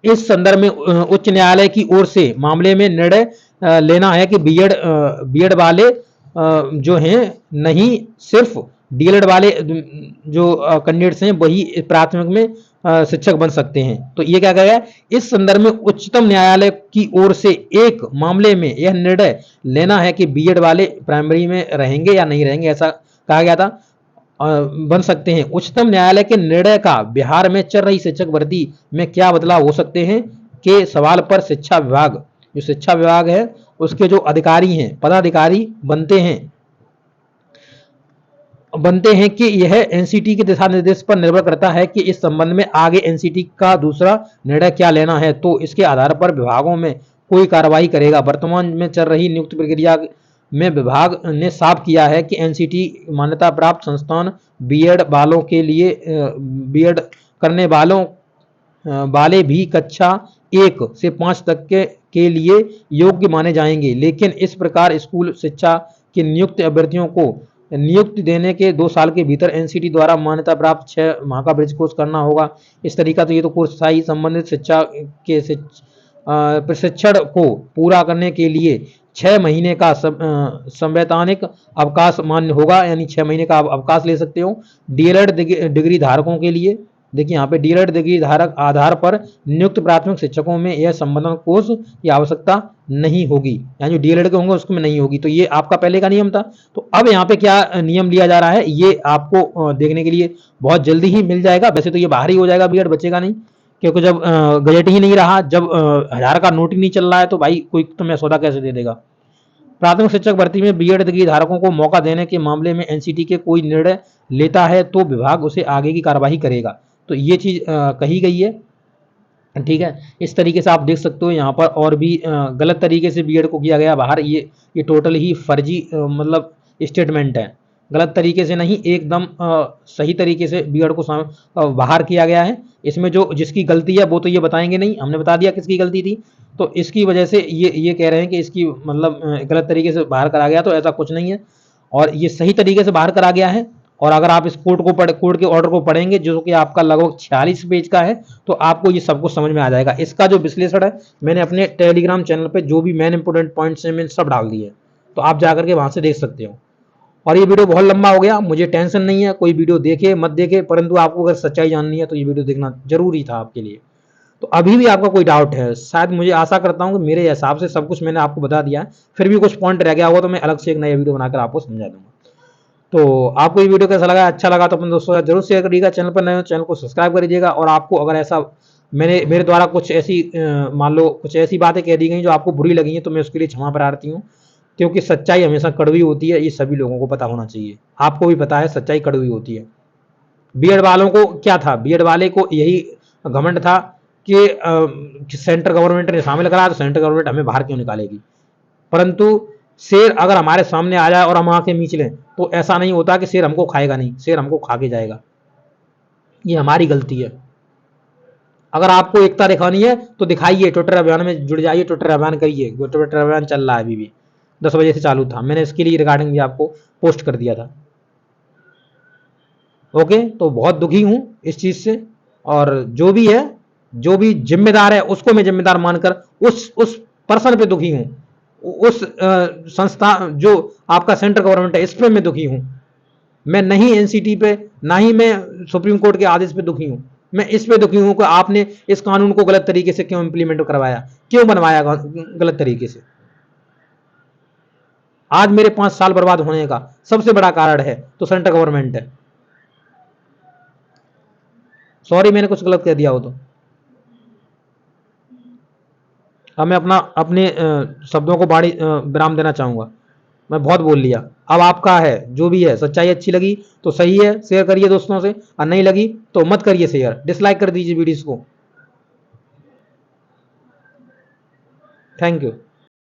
इस संदर्भ में उच्च न्यायालय की ओर से मामले में निर्णय लेना है कि बीएड वाले जो हैं नहीं सिर्फ डीएलएड वाले जो कैंडिडेट्स हैं वही प्राथमिक में शिक्षक बन सकते हैं। तो ये क्या कहा गया, इस संदर्भ में उच्चतम न्यायालय की ओर से एक मामले में यह निर्णय लेना है कि बीएड वाले प्राइमरी में रहेंगे या नहीं रहेंगे, ऐसा कहा गया था, बन सकते हैं। उच्चतम न्यायालय के निर्णय का बिहार में चल रही शिक्षक भर्ती में क्या बदलाव हो सकते हैं के सवाल पर शिक्षा विभाग, जो शिक्षा विभाग है उसके जो अधिकारी हैं, पदाधिकारी बनते हैं कि यह एनसीटी के दिशा निर्देश पर निर्भर करता है कि इस संबंध में आगे एनसीटी का दूसरा निर्णय क्या लेना है, तो इसके आधार पर विभागों में कोई कार्रवाई करेगा। वर्तमान में चल रही नियुक्ति प्रक्रिया में विभाग ने साफ किया है कि एनसीटी मान्यता प्राप्त संस्थान बीएड वालों के लिए बीएड करने वाले भी कक्षा 1 से 5 तक के लिए योग्य माने जाएंगे। लेकिन इस प्रकार स्कूल शिक्षा के नियुक्त अभ्यर्थियों को नियुक्ति देने के 2 साल के भीतर एनसीटी द्वारा मान्यता प्राप्त 6 माह का ब्रिज कोर्स करना होगा। इस तरीका तो ये तो कोर्स था ही। संबंधित शिक्षा के प्रशिक्षण को पूरा करने के लिए 6 महीने का संवैधानिक अवकाश मान्य होगा, यानी 6 महीने का अवकाश ले सकते हो। डीएलएड डिग्री धारकों के लिए, देखिए यहाँ पे डीएलएड डिग्री धारक आधार पर नियुक्त प्राथमिक शिक्षकों में यह संबंधन कोर्स की आवश्यकता नहीं होगी, यानी जो डीएलएड के होंगे उसमें नहीं होगी। तो ये आपका पहले का नियम था। तो अब यहाँ पे क्या नियम लिया जा रहा है, ये आपको देखने के लिए बहुत जल्दी ही मिल जाएगा। वैसे तो ये बाहर ही हो जाएगा, बीएड बचेगा नहीं, क्योंकि जब गजट ही नहीं रहा, जब 1000 का नोट ही नहीं चल रहा है, तो भाई कोई तुम्हें सौदा कैसे दे देगा। प्राथमिक शिक्षक भर्ती में बीएड डिग्री धारकों को मौका देने के मामले में एनसीटी के कोई निर्णय लेता है तो विभाग उसे आगे की कार्यवाही करेगा। तो ये चीज कही गई है, ठीक है। इस तरीके से आप देख सकते हो यहाँ पर और भी गलत तरीके से बीएड को किया गया बाहर। ये टोटल ही फर्जी मतलब स्टेटमेंट है, गलत तरीके से नहीं, एकदम सही तरीके से बीएड को बाहर किया गया है। इसमें जो जिसकी गलती है वो तो ये बताएंगे नहीं, हमने बता दिया किसकी गलती थी। तो इसकी वजह से ये कह रहे हैं कि इसकी मतलब गलत तरीके से बाहर करा गया, तो ऐसा कुछ नहीं है और ये सही तरीके से बाहर करा गया है। और अगर आप इस कोर्ट के ऑर्डर को पढ़ेंगे जो कि आपका लगभग 46 पेज का है, तो आपको ये सब कुछ समझ में आ जाएगा। इसका जो विश्लेषण है मैंने अपने टेलीग्राम चैनल पे जो भी मेन इंपोर्टेंट पॉइंट्स हैं मैंने सब डाल दिए, तो आप जाकर के वहां से देख सकते हो। और ये वीडियो बहुत लंबा हो गया, मुझे टेंशन नहीं है, कोई वीडियो देखे मत देखे, परंतु आपको अगर सच्चाई जाननी है तो ये वीडियो देखना जरूरी था आपके लिए। तो अभी भी आपका कोई डाउट है, शायद मुझे आशा करता हूँ कि मेरे हिसाब से सब कुछ मैंने आपको बता दिया है, फिर भी कुछ पॉइंट रह गया होगा तो मैं अलग से एक नया वीडियो बनाकर आपको समझा दूंगा। तो आपको ये वीडियो कैसा लगा, अच्छा लगा तो अपने दोस्तों के साथ जरूर शेयर करिएगा। चैनल पर नए हो चैनल को सब्सक्राइब करिएगा। और आपको अगर ऐसा मेरे द्वारा कुछ ऐसी मान लो कुछ ऐसी बातें कह दी गई जो आपको बुरी लगी हैं, तो मैं उसके लिए क्षमा प्रार्थी हूँ, क्योंकि सच्चाई हमेशा कड़वी होती है, ये सभी लोगों को पता होना चाहिए। आपको भी पता है सच्चाई कड़वी होती है। बीएड वालों को क्या था, बीएड वाले को यही घमंड था कि सेंट्रल गवर्नमेंट ने शामिल करा तो सेंट्रल गवर्नमेंट हमें बाहर क्यों निकालेगी। परंतु शेर अगर हमारे सामने आ जाए और हम आके मीच लें तो ऐसा नहीं होता कि शेर हमको खाएगा नहीं, शेर हमको खा के जाएगा। ये हमारी गलती है। अगर आपको एकता दिखानी है तो दिखाइए, ट्विटर अभियान में जुड़ जाइए, ट्विटर अभियान करिए। ट्विटर अभियान चल रहा है, अभी भी 10 बजे से चालू था, मैंने इसके लिए रिगार्डिंग भी आपको पोस्ट कर दिया था। ओके, तो बहुत दुखी हूं इस चीज से और जो भी है, जो भी जिम्मेदार है उसको मैं जिम्मेदार मानकर उस पर्सन पे दुखी हूं, उस संस्था जो आपका सेंट्रल गवर्नमेंट है इस पे मैं दुखी हूं। मैं नहीं एनसीटी पे, ना ही मैं सुप्रीम कोर्ट के आदेश पे दुखी हूं, मैं इस पे दुखी हूं कि आपने इस कानून को गलत तरीके से क्यों इंप्लीमेंट करवाया, क्यों बनवाया गलत तरीके से। आज मेरे 5 साल बर्बाद होने का सबसे बड़ा कारण है तो सेंट्रल गवर्नमेंट है। सॉरी मैंने कुछ गलत कह दिया हो तो। अब मैं अपने शब्दों को बाड़ी विराम देना चाहूंगा। मैं बहुत बोल लिया, अब आपका है, जो भी है। सच्चाई अच्छी लगी तो सही है, शेयर करिए दोस्तों से, और नहीं लगी तो मत करिए शेयर, डिसलाइक कर दीजिए वीडियोस को। Thank you.